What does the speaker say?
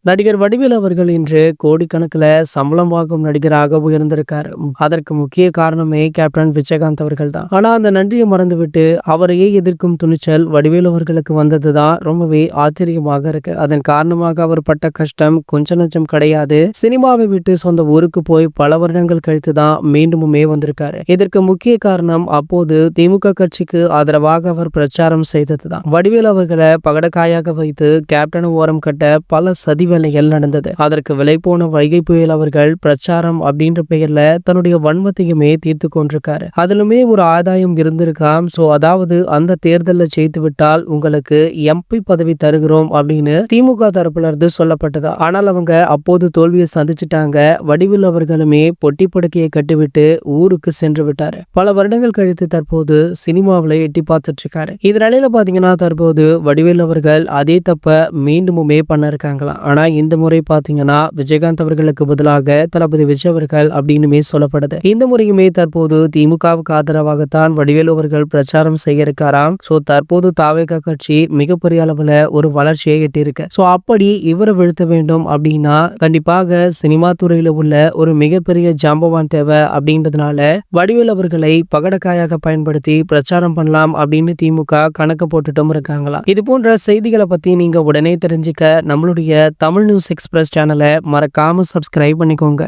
நடிகர் வடிவேலு அவர்கள் இன்று கோடிக்கணக்கில் சம்பளம் வாங்கும் நடிகராக உயர்ந்திருக்காரு. அதற்கு முக்கிய காரணமே கேப்டன் விஜயகாந்த் அவர்கள் தான். ஆனா அந்த நன்றியை மறந்துவிட்டு அவரையே எதிர்க்கும் துணிச்சல் வடிவேலு அவர்களுக்கு வந்ததுதான் ரொம்பவே ஆச்சரியமாக இருக்கு. அதன் காரணமாக அவர் பட்ட கஷ்டம் கொஞ்ச நஞ்சம் கிடையாது. சினிமாவை விட்டு சொந்த ஊருக்கு போய் பல வருடங்கள் கழித்து தான் மீண்டுமே வந்திருக்காரு. இதற்கு முக்கிய காரணம் அப்போது திமுக கட்சிக்கு ஆதரவாக அவர் பிரச்சாரம் செய்ததுதான். வடிவேலு அவர்களை பகடக்காயாக வைத்து கேப்டன் ஓரம் கட்ட பல சதி வேலைகள் நடந்தது. அதற்கு விலை போன வைகை புயல் அவர்கள் பிரச்சாரம் அப்படின்ற பெயர்ல தன்னுடைய வன்மத்தையுமே தீர்த்து கொண்டிருக்காரு. அதிலுமே ஒரு ஆதாயம் இருந்திருக்காம். சோ அதாவது அந்த தேர்தலில் ஜெயித்து விட்டால் உங்களுக்கு எம்பி பதவி தருகிறோம் அப்படின்னு திமுக தரப்புல இருந்து சொல்லப்பட்டது. ஆனால் அவங்க அப்போது தோல்வியை சந்திச்சிட்டாங்க. வடிவில் அவர்களுமே பொட்டி படுக்கையை கட்டிவிட்டு ஊருக்கு சென்று விட்டாரு. பல வருடங்கள் கழித்து தற்போது சினிமாவில் எட்டி பார்த்துட்டு இருக்காரு. இதனால பாத்தீங்கன்னா தற்போது வடிவேல் அவர்கள் அதே தப்ப மீண்டுமே பண்ண இருக்காங்களாம். ஆனா இந்த முறை பாத்தீங்கன்னா விஜயகாந்த் அவர்களுக்கு பதிலாக தளபதி விஜய் அவர்கள் அப்படின்னுமே சொல்லப்படுது. இந்த முறையுமே தற்போது திமுகவுக்கு ஆதரவாகத்தான் வடிவேலு அவர்கள் பிரச்சாரம் செய்ய இருக்காராம். சோ தற்போது தாவேகா கட்சி மிகப்பெரிய அளவுல ஒரு வளர்ச்சியை எட்டியிருக்கு. சோ அப்படி இவரை வீழ்த்த வேண்டும் அப்படின்னா கண்டிப்பாக சினிமா துறையில உள்ள ஒரு மிகப்பெரிய ஜாம்பவான் தேவை. அப்படின்றதுனால வடிவேலு அவர்களை பகடக்காயாக பயன்படுத்தி பிரச்சாரம் பண்ணலாம் அப்படின்னு திமுக கணக்கு போட்டுட்டும் இருக்காங்களா. இது போன்ற செய்திகளை பத்தி நீங்க உடனே தெரிஞ்சுக்க நம்மளுடைய தமிழ் நியூஸ் எக்ஸ்பிரஸ் சேனலை மறக்காம சப்ஸ்கிரைப் பண்ணிக்கோங்க.